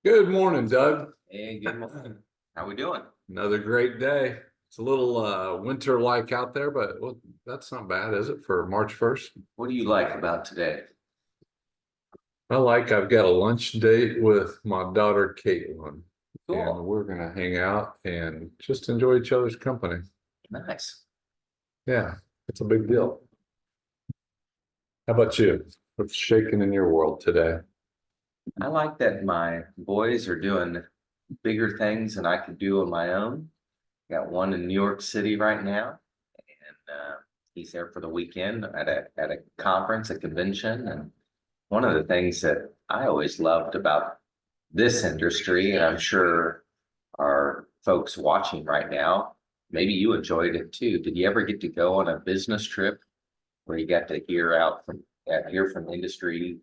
Good morning, Doug. Hey, good morning. How we doing? Another great day. It's a little winter-like out there, but well, that's not bad, is it, for March 1st? What do you like about today? I've got a lunch date with my daughter Caitlin, and Cool. we're gonna hang out and just enjoy each other's company. Nice. Yeah, it's a big deal. How about you? What's shaking in your world today? I like that my boys are doing bigger things than I could do on my own. Got one in New York City right now, and he's there for the weekend at a conference, a convention. And one of the things that I always loved about this industry, and I'm sure our folks watching right now, maybe you enjoyed it too. Did you ever get to go on a business trip where you got to hear from industry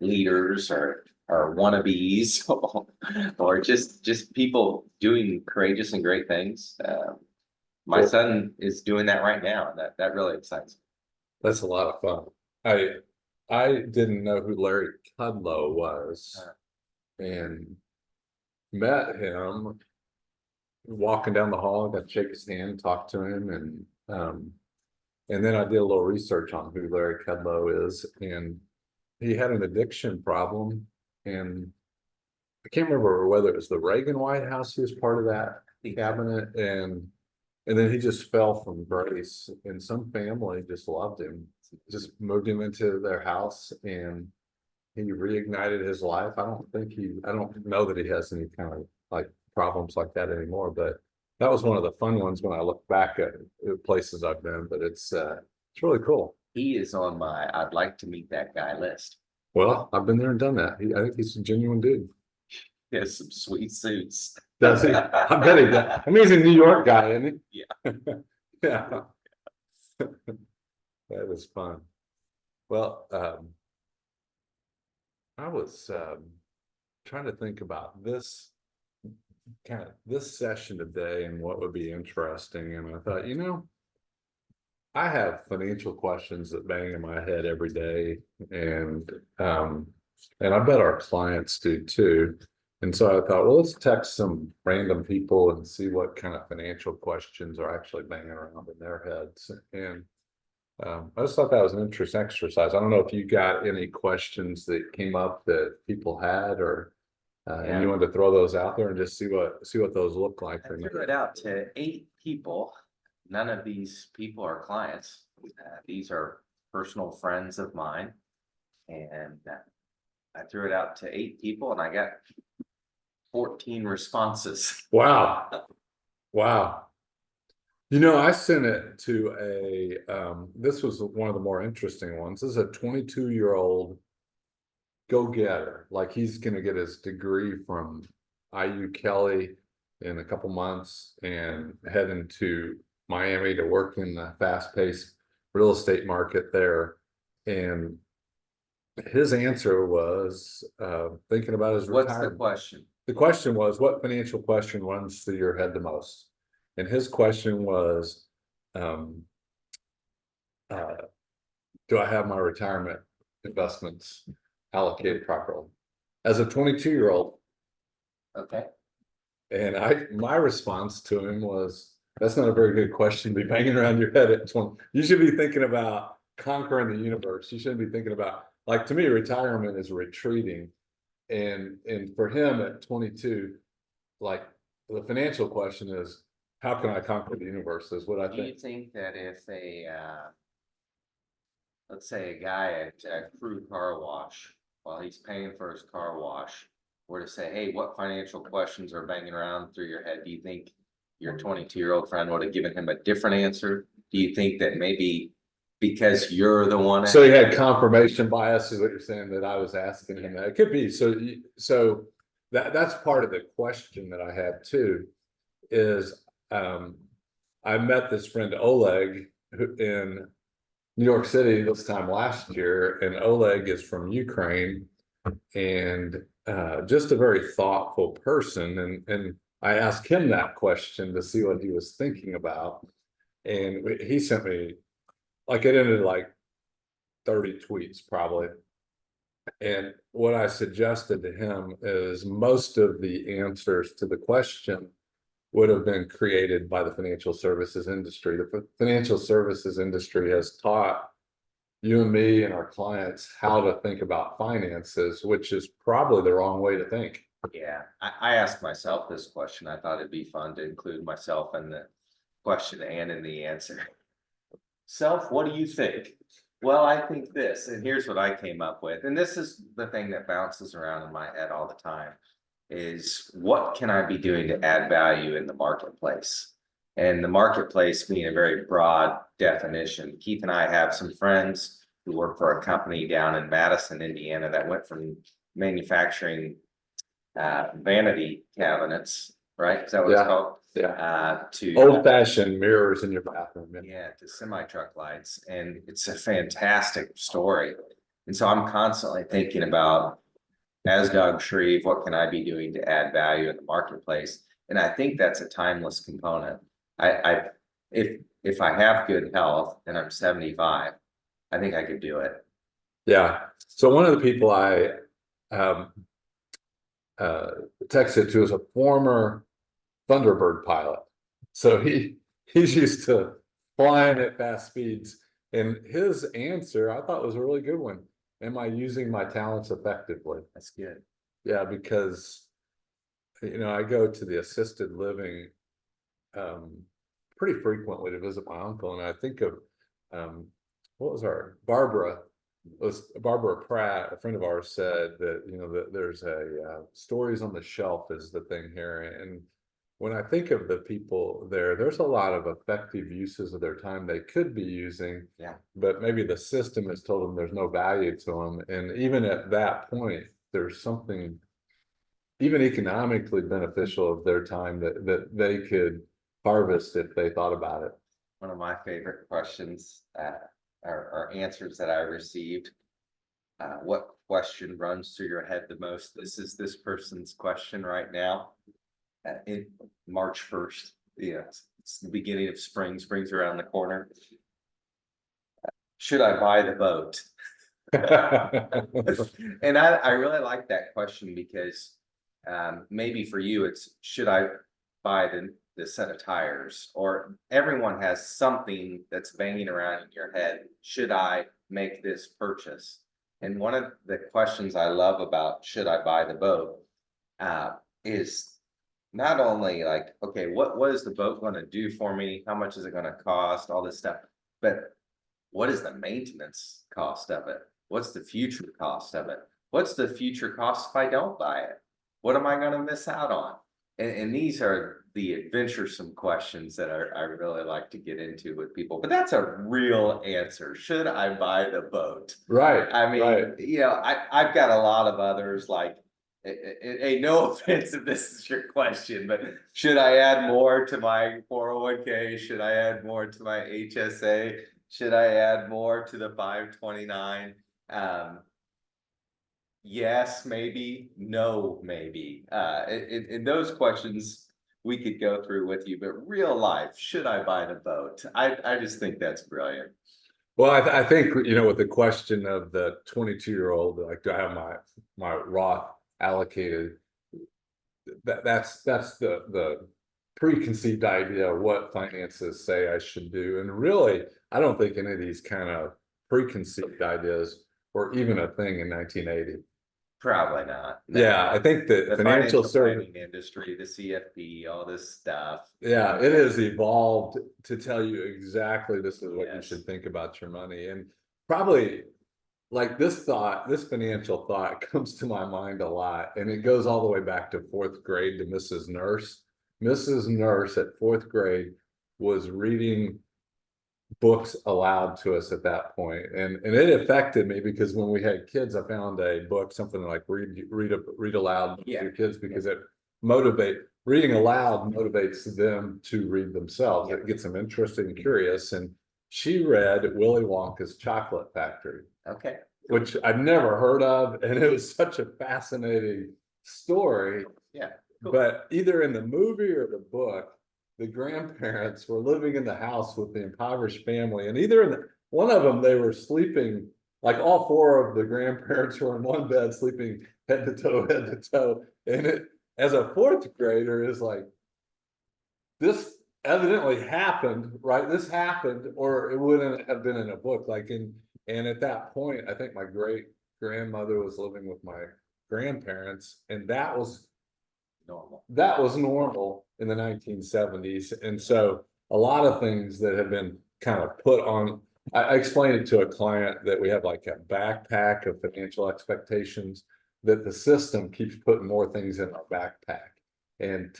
leaders or wannabes or just people doing courageous and great things? My Well, son is doing that right now, and that really excites me. that's a lot of fun. I didn't know who Larry Kudlow was and met him walking down the hall, got to shake his hand, talk to him, and then I did a little research on who Larry Kudlow is, and he had an addiction problem, and I can't remember whether it was the Reagan White House he was part of that cabinet, and then he just fell from grace, and some family just loved him, just moved him into their house, and he reignited his life. I don't know that he has any kind of like problems like that anymore, but that was one of the fun ones when I look back at places I've been, but it's really cool. He is on my I'd like to meet that guy list. Well, I've been there and done that. I think he's a genuine dude. He has some sweet suits. Does he? I bet he does. I mean, he's a New York guy, isn't he? Yeah. Yeah, that is fun. Well, I was trying to think about this session today and what would be interesting. And I thought, I have financial questions that bang in my head every day, and um, and I bet our clients do too. And so I thought, well, let's text some random people and see what kind of financial questions are actually banging around in their heads. And I just thought that was an interesting exercise. I don't know if you got any questions that came up that people had, or and you Yeah. wanted to throw those out there and just see what those look like. I threw it out to 8 people. None of these people are clients. These are personal friends of mine. And I threw it out to 8 people and I got 14 responses. Wow, wow. I sent it to this was one of the more interesting ones. This is a 22-year-old go-getter. Like he's gonna get his degree from IU Kelly in a couple months and heading to Miami to work in the fast-paced real estate market there. And his answer was thinking about his What's the retirement. question? The question was, what financial question runs through your head the most? And his question was, um, do I have my retirement investments allocated properly? As a 22-year-old. Okay. And my response to him was, that's not a very good question to be banging around your head at 20. You should be thinking about conquering the universe. You shouldn't be thinking about, like, to me, retirement is retreating. And for him at 22, like, the financial question is, how can I conquer the universe, is what I Do you think. think that if let's say a guy at a Crew Car Wash, while he's paying for his car wash, were to say, hey, what financial questions are banging around through your head? Do you think your 22-year-old friend would have given him a different answer? Do you think that maybe because you're the one? So he had confirmation bias, is what you're saying, that I was asking him that. It could be. So that's part of the question that I had too, is I met this friend Oleg in New York City this time last year, and Oleg is from Ukraine, and just a very thoughtful person. And I asked him that question to see what he was thinking about, and he sent me, like, it ended like 30 tweets probably, And what I suggested to him is most of the answers to the question would have been created by the financial services industry. The financial services industry has taught you and me and our clients how to think about finances, which is probably the wrong way to think. Yeah, I asked myself this question. I thought it'd be fun to include myself in the question and in the answer. Self, what do you think? Well, I think this, and here's what I came up with, and this is the thing that bounces around in my head all the time, is what can I be doing to add value in the marketplace? And the marketplace being a very broad definition. Keith and I have some friends who work for a company down in Madison, Indiana, that went from manufacturing vanity cabinets, right? Is that what it's Yeah. called? Yeah. To Old-fashioned mirrors in your bathroom. yeah, to semi-truck lights, and it's a fantastic story. And so I'm constantly thinking about, as Doug Shreve, what can I be doing to add value in the marketplace? And I think that's a timeless component. If I have good health and I'm 75, I think I could do it. Yeah. So one of the people I texted to is a former Thunderbird pilot. So he's used to flying at fast speeds. And his answer I thought was a really good one. Am I using my talents effectively? That's good. Yeah, because I go to the assisted living pretty frequently to visit my uncle, and I think of what was Barbara Pratt, a friend of ours, said that that there's a stories on the shelf is the thing here. And when I think of the people there's a lot of effective uses of their time they could be using. Yeah. But maybe the system has told them there's no value to them. And even at that point, there's something even economically beneficial of their time that they could harvest if they thought about it. One of my favorite questions are answers that I received. What question runs through your head the most? This is this person's question right now. In March 1st, it's the beginning of spring. Spring's around the corner. Should I buy the boat? And I really like that question because maybe for you it's, should I buy the set of tires? Or everyone has something that's banging around in your head. Should I make this purchase? And one of the questions I love about should I buy the boat is not only like, okay, what is the boat going to do for me? How much is it going to cost? All this stuff. But what is the maintenance cost of it? What's the future cost of it? What's the future cost if I don't buy it? What am I going to miss out on? And these are the adventuresome questions that I really like to get into with people. But that's a real answer. Should I buy the boat? Right. I mean, right. I've got a lot of others like, no offense if this is your question, but should I add more to my 401k? Should I add more to my HSA? Should I add more to the 529? Yes, maybe. No, maybe. In those questions we could go through with you, but real life, should I buy the boat? I just think that's brilliant. Well, I think, with the question of the 22-year-old, like, do I have my Roth allocated? That's the preconceived idea of what finances say I should do. And really, I don't think any of these kind of preconceived ideas were even a thing in 1980. Probably not. No. Yeah, I think the financial planning industry, the CFP, all this stuff. Yeah, it has evolved to tell you exactly this is what you should think about your money. And probably like this financial thought comes to my mind a lot. And it goes all the way back to fourth grade to Mrs. Nurse. Mrs. Nurse at fourth grade was reading books aloud to us at that point. And it affected me because when we had kids, I found a book, something like read aloud to your kids, because reading aloud motivates them to read themselves. It gets them interested and curious. And she read Willy Wonka's Chocolate Factory. Okay. Which I'd never heard of. And it was such a fascinating story. Yeah. Cool. But either in the movie or the book, the grandparents were living in the house with the impoverished family. And either one of them, they were sleeping like all four of the grandparents were in one bed, sleeping head to toe. And it, as a fourth grader, is like, this evidently happened, right? This happened, or it wouldn't have been in a book. Like and at that point, I think my great grandmother was living with my grandparents, and Normal. that was normal in the 1970s. And so a lot of things that have been kind of put on, I explained it to a client that we have like a backpack of financial expectations, that the system keeps putting more things in our backpack, and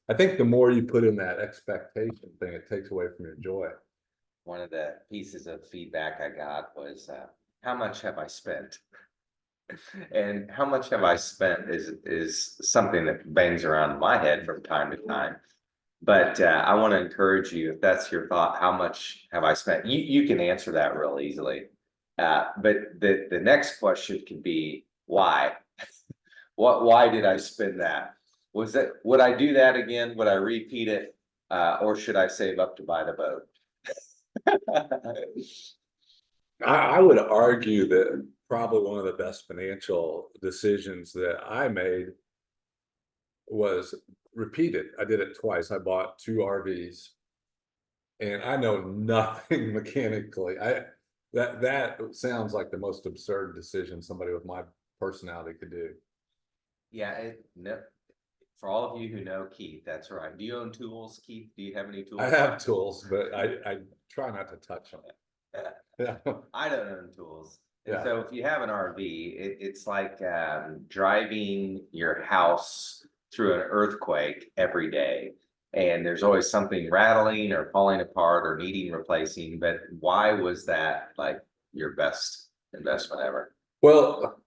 I think the more you put in that expectation thing, it takes away from your joy. One of the pieces of feedback I got was, how much have I spent? And how much have I spent is something that bangs around in my head from time to time. But I want to encourage you, if that's your thought, how much have I spent? You can answer that real easily. But the next question could be why? Why did I spend that? Would I do that again? Would I repeat it? Or should I save up to buy the boat? I would argue that probably one of the best financial decisions that I made was repeated. I did it twice. I bought 2 RVs, and I know nothing mechanically. That sounds like the most absurd decision somebody with my personality could do. Yeah, no, for all of you who know Keith, that's right. Do you own tools, Keith? Do you have any tools? I have tools, but I try not to touch them. Yeah. I don't own tools. And Yeah. so if you have an RV, it's like driving your house through an earthquake every day. And there's always something rattling or falling apart or needing replacing. But why was that like your best investment ever? Well,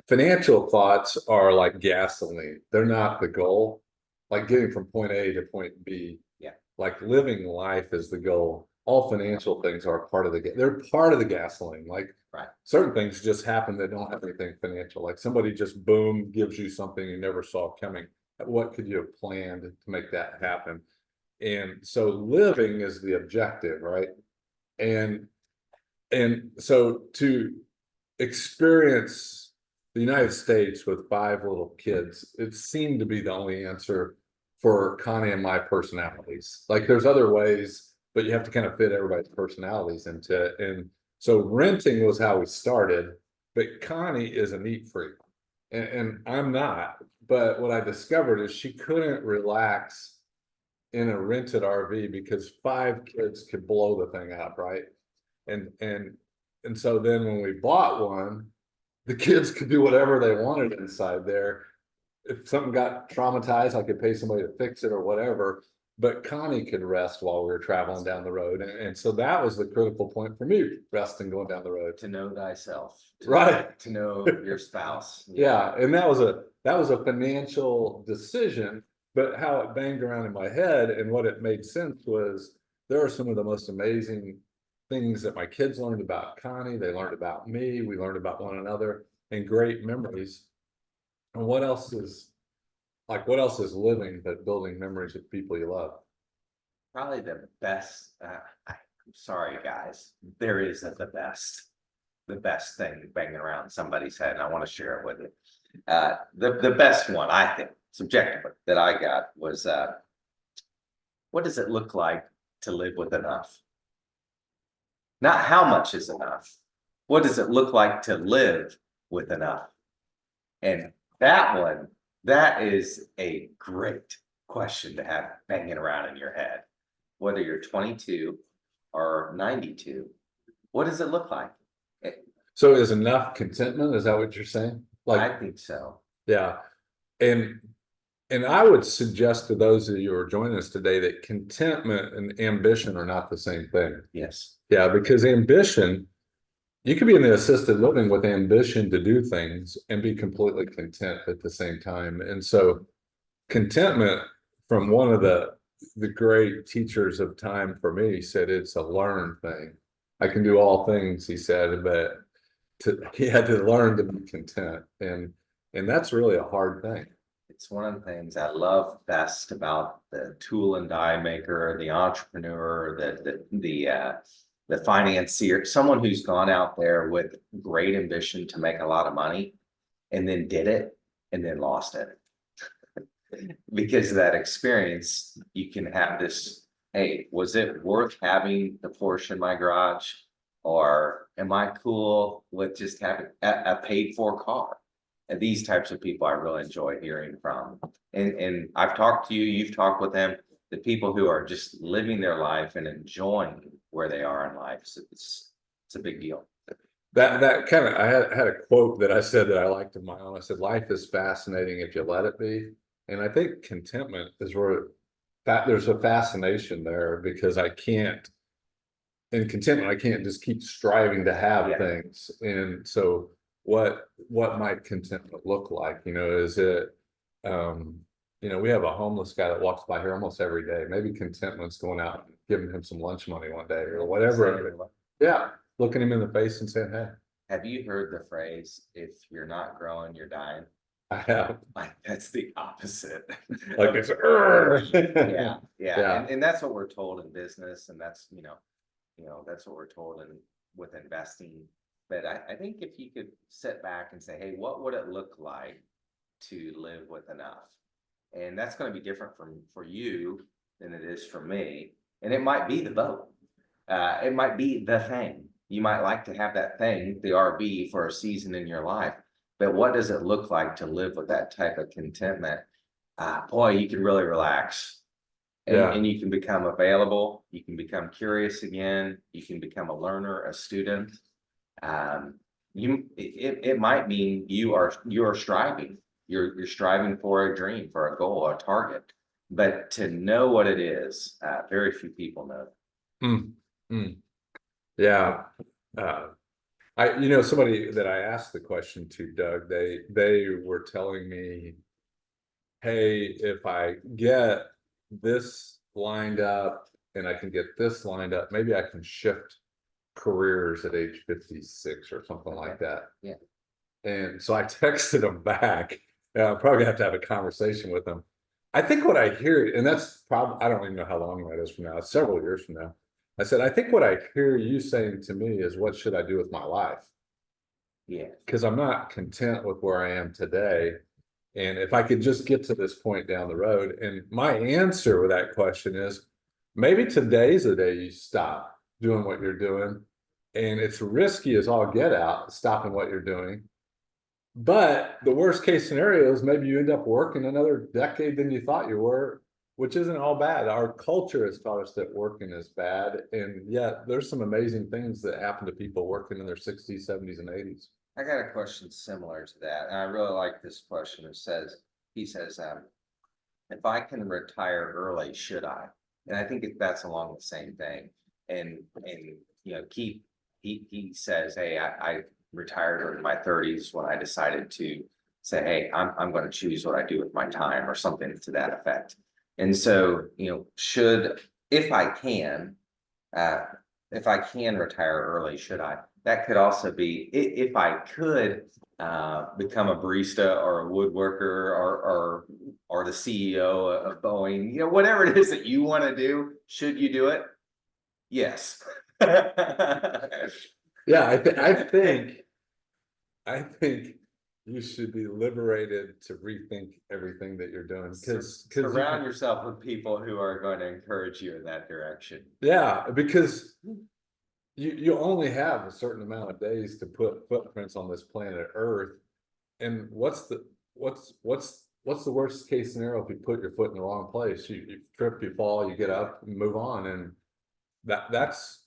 financial thoughts are like gasoline. They're not the goal. Like getting from point A to point B. Yeah. Like living life is the goal. All financial things are part of they're part of the gasoline. Like Right. Certain things just happen that don't have anything financial. Like somebody just boom gives you something you never saw coming. What could you have planned to make that happen? And so living is the objective, right? And so to experience the United States with 5 little kids, it seemed to be the only answer for Connie and my personalities. Like there's other ways, but you have to kind of fit everybody's personalities into it. And so renting was how we started, but Connie is a neat freak, and I'm not. But what I discovered is she couldn't relax in a rented RV because 5 kids could blow the thing up, right? And so then when we bought one, the kids could do whatever they wanted inside there. If something got traumatized, I could pay somebody to fix it or whatever. But Connie could rest while we were traveling down the road. And so that was the critical point for me, resting going down the road. To know thyself. Right. To know your spouse. Yeah. And that was a financial decision, but how it banged around in my head and what it made sense was there are some of the most amazing things that my kids learned about Connie. They learned about me. We learned about one another, and great memories. And what else is living but building memories with people you love? Probably the best, I'm sorry, guys, there isn't the best thing banging around somebody's head, and I want to share it with you. The best one, I think, subjectively, that I got was, what does it look like to live with enough? Not how much is enough. What does it look like to live with enough? And that one, that is a great question to have banging around in your head. Whether you're 22 or 92, what does it look like? So is enough contentment? Is that what you're saying? I think so. Yeah. And I would suggest to those of you who are joining us today that contentment and ambition are not the same thing. Yes. Yeah, because ambition, you could be in the assisted living with ambition to do things and be completely content at the same time. And so contentment, from one of the great teachers of time for me, said it's a learned thing. I can do all things, he said, but he had to learn to be content. And that's really a hard thing. It's one of the things I love best about the tool and die maker, the entrepreneur, the the financier, someone who's gone out there with great ambition to make a lot of money and then did it and then lost it. Because of that experience, you can have this, hey, was it worth having the Porsche in my garage? Or am I cool with just having a paid for car? And these types of people I really enjoy hearing from. And I've talked to you, you've talked with them, the people who are just living their life and enjoying where they are in life. So it's a big deal. That kind of, I had a quote that I said that I liked of my own. I said, life is fascinating if you let it be. And I think contentment is where there's a fascination there, because in contentment, I can't just keep striving to have Yeah. things. And so what might contentment look like? Is it, we have a homeless guy that walks by here almost every day. Maybe contentment's going out and giving him some lunch money one day or whatever. Yeah. Looking him in the face and saying, hey. Have you heard the phrase, if you're not growing, you're dying? I have. Like, that's the opposite. Like it's Yeah. Yeah. And that's what we're told in business, and that's, that's what we're told with investing. But I think if you could sit back and say, hey, what would it look like to live with enough? And that's going to be different for you than it is for me. And it might be the boat. It might be the thing. You might like to have that thing, the RV, for a season in your life. But what does it look like to live with that type of contentment? Boy, you can really relax. And you can become available. You can become curious again. You can become a learner, a student. It might mean you are striving. You're striving for a dream, for a goal, a target. But to know what it is, very few people know. Yeah. Somebody that I asked the question to, Doug, they were telling me, hey, if I get this lined up and I can get this lined up, maybe I can shift careers at age 56 or something like that. Yeah. And so I texted him back. I'm probably gonna have to have a conversation with him. I think what I hear, and that's probably, I don't even know how long that is from now, it's several years from now. I said, I think what I hear you saying to me is, what should I do with my life? Yeah. Because I'm not content with where I am today. And if I could just get to this point down the road, and my answer with that question is, maybe today's the day you stop doing what you're doing. And it's risky as all get out, stopping what you're doing. But the worst case scenario is maybe you end up working another decade than you thought you were, which isn't all bad. Our culture has taught us that working is bad. And yet there's some amazing things that happen to people working in their 60s, 70s, and 80s. I got a question similar to that, and I really like this question. He says, if I can retire early, should I? And I think that's along the same thing. And he says, hey, I retired in my 30s when I decided to say, hey, I'm going to choose what I do with my time, or something to that effect. And so, if I can retire early, should I? That could also be, if I could become a barista or a woodworker or the CEO of Boeing, whatever it is that you want to do, should you do it? Yes. Yeah, I think you should be liberated to rethink everything that you're doing, because surround yourself with people who are going to encourage you in that direction. Yeah, because you only have a certain amount of days to put footprints on this planet Earth. And what's the worst case scenario if you put your foot in the wrong place? You trip, you fall, you get up and move on. And that's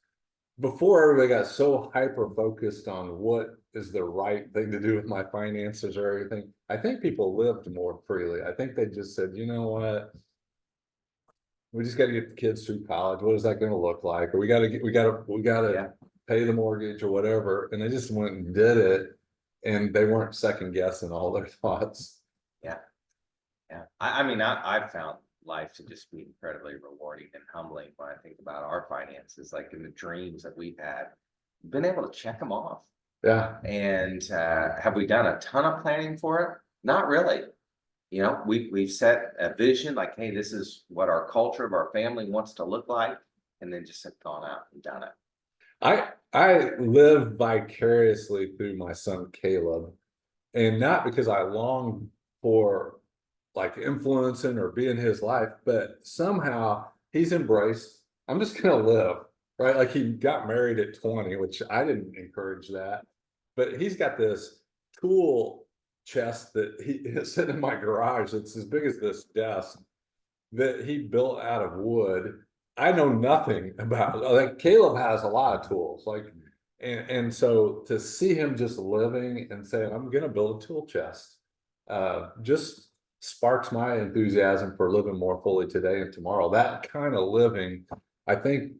before everybody got so hyper focused on what is the right thing to do with my finances or everything. I think people lived more freely. I think they just said, you know what? We just got to get the kids through college. What is that going to look like? Or we got to pay the mortgage or whatever. And they just went and did it, and they weren't second guessing all their thoughts. Yeah. I've found life to just be incredibly rewarding and humbling when I think about our finances, like in the dreams that we've had, been able to check them off. Yeah. And have we done a ton of planning for it? Not really. We've set a vision, like, hey, this is what our culture of our family wants to look like, and then just have gone out and done it. I live vicariously through my son Caleb, and not because I long for like influencing or be in his life, but somehow he's embraced, I'm just gonna live, right? Like he got married at 20, which I didn't encourage that, but he's got this tool chest that he is sitting in my garage. It's as big as this desk that he built out of wood. I know nothing about, like Caleb has a lot of tools, like, and so to see him just living and saying, I'm gonna build a tool chest, just sparks my enthusiasm for living more fully today and tomorrow. That kind of living, I think,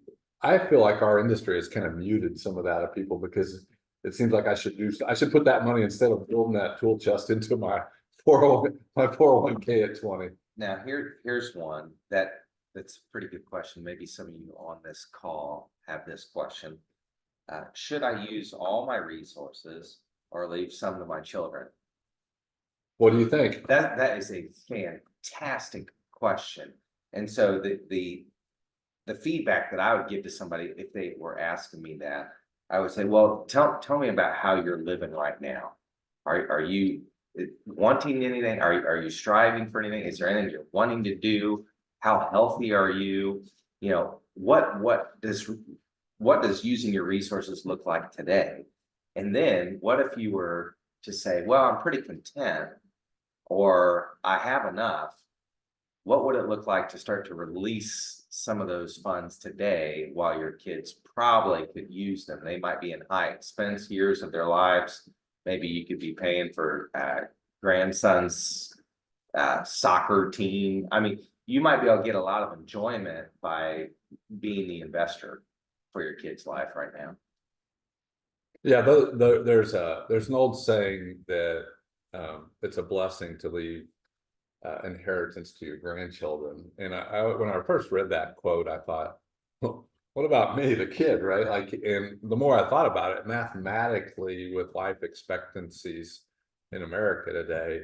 I feel like our industry has kind of muted some of that of people, because it seems like I should put that money, instead of building that tool chest, into my 401, my 401k at 20. Now, here's one that's a pretty good question. Maybe some of you on this call have this question. Should I use all my resources or leave some to my children? What do you think? That is a fantastic question. And so the feedback that I would give to somebody if they were asking me that, I would say, well, tell me about how you're living right now. Are you wanting anything? Are you striving for anything? Is there anything you're wanting to do? How healthy are you? You know, what does using your resources look like today? And then what if you were to say, well, I'm pretty content, or I have enough? What would it look like to start to release some of those funds today while your kids probably could use them? They might be in high expense years of their lives. Maybe you could be paying for grandson's soccer team. I mean, you might be able to get a lot of enjoyment by being the investor for your kid's life right now. Yeah, there's an old saying that it's a blessing to leave inheritance to your grandchildren. And when I first read that quote, I thought, well, what about me, the kid, right? Like, and the more I thought about it, mathematically, with life expectancies in America today,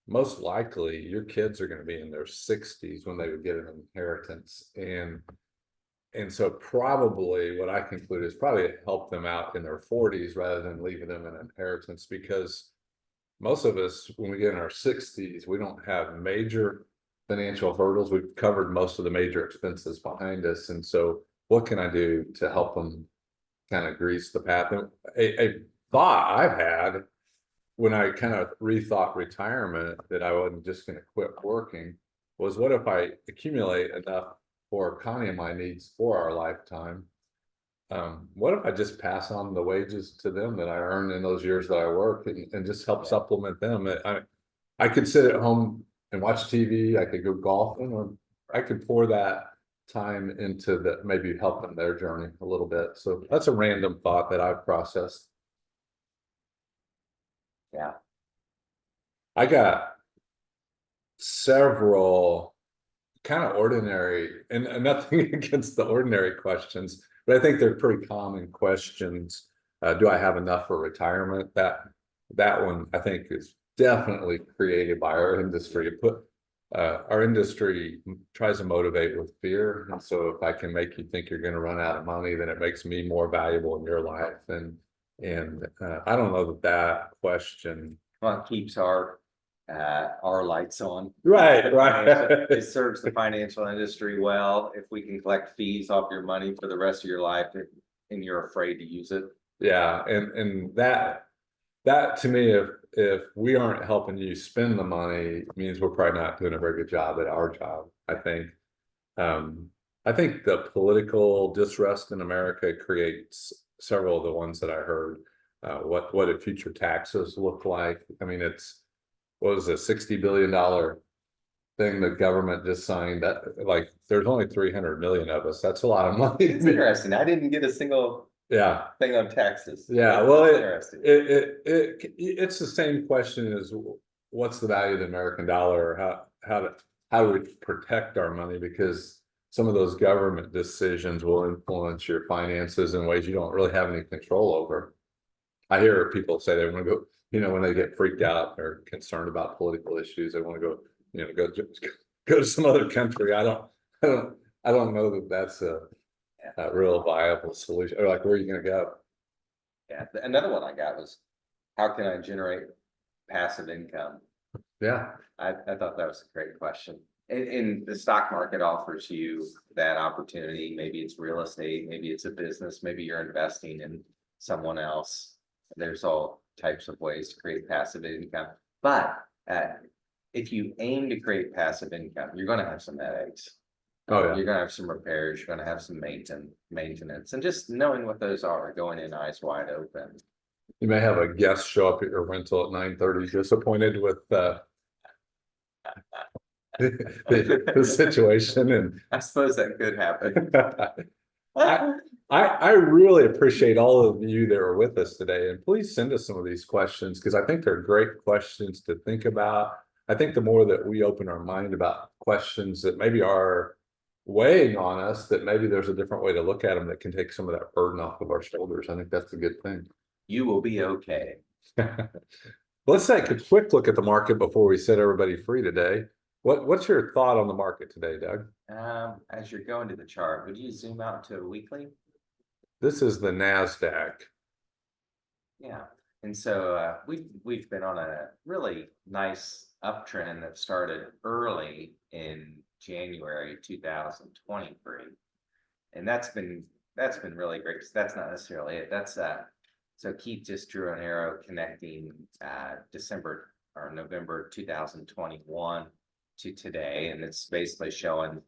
most likely your kids are going to be in their 60s when they would get an inheritance. And so probably what I conclude is probably help them out in their 40s rather than leaving them an inheritance, because most of us, when we get in our 60s, we don't have major financial hurdles. We've covered most of the major expenses behind us. And so what can I do to help them kind of grease the path? And a thought I've had when I kind of rethought retirement, that I wasn't just going to quit working, was what if I accumulate enough for Connie and my needs for our lifetime? What if I just pass on the wages to them that I earned in those years that I work, and just help supplement them? I could sit at home and watch TV, I could go golfing, or I could pour that time into the, maybe helping their journey a little bit. So that's a random thought that I've processed. Yeah. I got several kind of ordinary, and nothing against the ordinary questions, but I think they're pretty common questions. Do I have enough for retirement? That one I think is definitely created by our industry. Our industry tries to motivate with fear, and so if I can make you think you're going to run out of money, then it makes me more valuable in your life. And I don't know that question. Well, it keeps our lights on. Right. It serves the financial industry well if we can collect fees off your money for the rest of your life and you're afraid to use it. Yeah, and that to me, if we aren't helping you spend the money, means we're probably not doing a very good job at our job. I think the political distrust in America creates several of the ones that I heard. What do future taxes look like? I mean, what was a $60 billion thing the government just signed? That, like, there's only 300 million of us. That's a lot of money. It's interesting. I didn't get a single thing on taxes. Yeah, well, interesting. It's the same question as what's the value of the American dollar, or how do we protect our money, because some of those government decisions will influence your finances in ways you don't really have any control over. I hear people say they want to go, when they get freaked out or concerned about political issues, they want to go to some other country. I don't know that that's a real viable solution, or like, where are you gonna go? Yeah, another one I got was, how can I generate passive income? Yeah, I thought that was a great question. And the stock market offers you that opportunity. Maybe it's real estate, maybe it's a business, maybe you're investing in someone else. There's all types of ways to create passive income. But if you aim to create passive income, you're going to have some headaches. Oh, yeah. You're going to have some repairs, you're going to have some maintenance, and just knowing what those are, going in eyes wide open. You may have a guest show up at your rental at 9:30, disappointed with the situation, and I suppose that could happen. I really appreciate all of you that are with us today, and please send us some of these questions, because I think they're great questions to think about. I think the more that we open our mind about questions that maybe are weighing on us, that maybe there's a different way to look at them that can take some of that burden off of our shoulders. I think that's a good thing. You will be okay. Let's take a quick look at the market before we set everybody free today. What's your thought on the market today, Doug? As you're going to the chart, would you zoom out to a weekly? This is the NASDAQ. Yeah, and so we've been on a really nice uptrend that started early in January 2023, and that's been really great. That's not necessarily it. That's so Keith just drew an arrow connecting December or November 2021 to today, and it's basically showing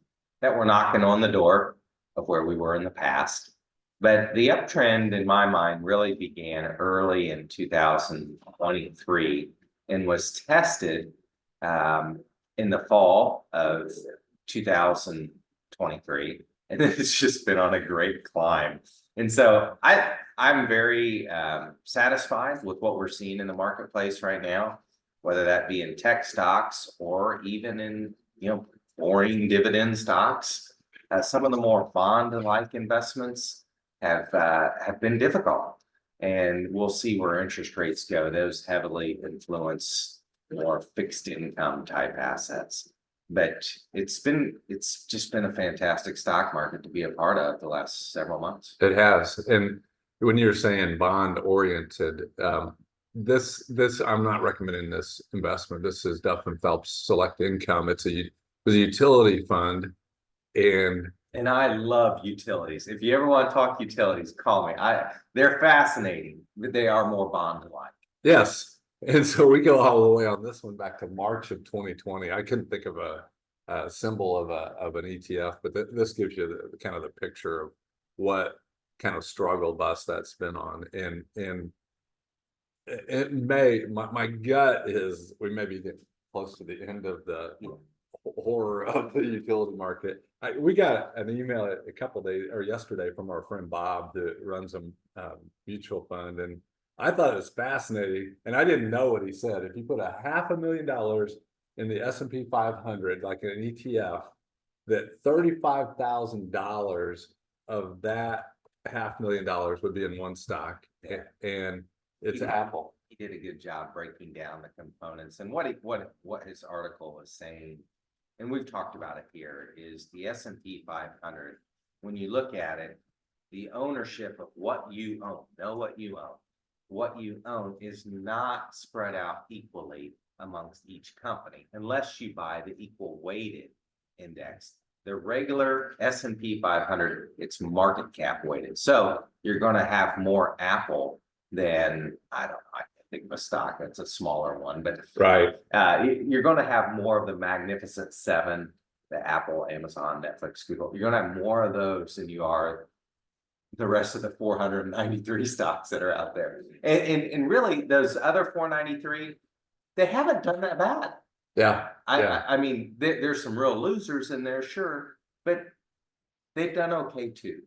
that we're knocking on the door of where we were in the past. But the uptrend, in my mind, really began early in 2023 and was tested in the fall of 2023. And it's just been on a great climb. And so I'm very satisfied with what we're seeing in the marketplace right now, whether that be in tech stocks or even in, boring dividend stocks. Some of the more bond-like investments have been difficult, and we'll see where interest rates go. Those heavily influence more fixed income type assets. But it's just been a fantastic stock market to be a part of the last several months. It has. And when you're saying bond oriented, this I'm not recommending this investment. This is Duff and Phelps Select Income. It's a utility fund, and I love utilities. If you ever want to talk utilities, call me. They're fascinating, but they are more bond-like. yes. And so we go all the way on this one back to March of 2020. I couldn't think of a symbol of an ETF, but this gives you the kind of the picture of what kind of struggle bus that's been on. And it may, my gut is we may be getting close to the end of the horror of the utility market. We got an email a couple days or yesterday from our friend Bob that runs a mutual fund, and I thought it was fascinating, and I didn't know what he said. If you put $500,000 in the S&P 500, like an ETF, that $35,000 of that $500,000 would be in one stock, and it's Apple. He did a good job breaking down the components, and what his article was saying, and we've talked about it here, is the S&P 500. When you look at it, the ownership of what you own, what you own is not spread out equally amongst each company unless you buy the equal weighted index. The regular S&P 500, it's market cap weighted. So you're going to have more Apple than, I think of a stock that's a smaller one, but right. You're going to have more of the Magnificent Seven, the Apple, Amazon, Netflix, Google. You're going to have more of those than you are the rest of the 493 stocks that are out there. And really, those other 493, they haven't done that bad. Yeah. I mean, there's some real losers in there, sure, but they've done okay too.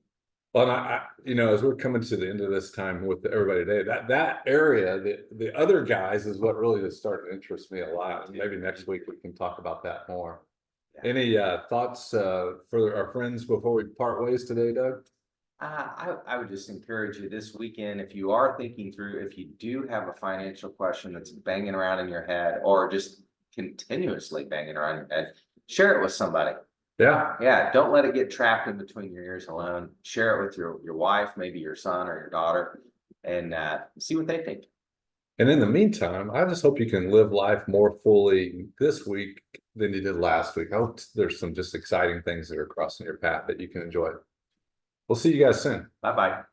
Well, I as we're coming to the end of this time with everybody today, that area, the other guys is what really is starting to interest me a lot. And maybe next week we can talk about that more. Yeah. Any thoughts for our friends before we part ways today, Doug? I would just encourage you this weekend, if you are thinking through, if you do have a financial question that's banging around in your head or just continuously banging around your head, share it with somebody. Yeah, Yeah, don't let it get trapped in between your ears alone. Share it with your wife, maybe your son or your daughter, and see what they think. and in the meantime, I just hope you can live life more fully this week than you did last week. I hope there's some just exciting things that are crossing your path that you can enjoy. We'll see you guys soon. Bye bye.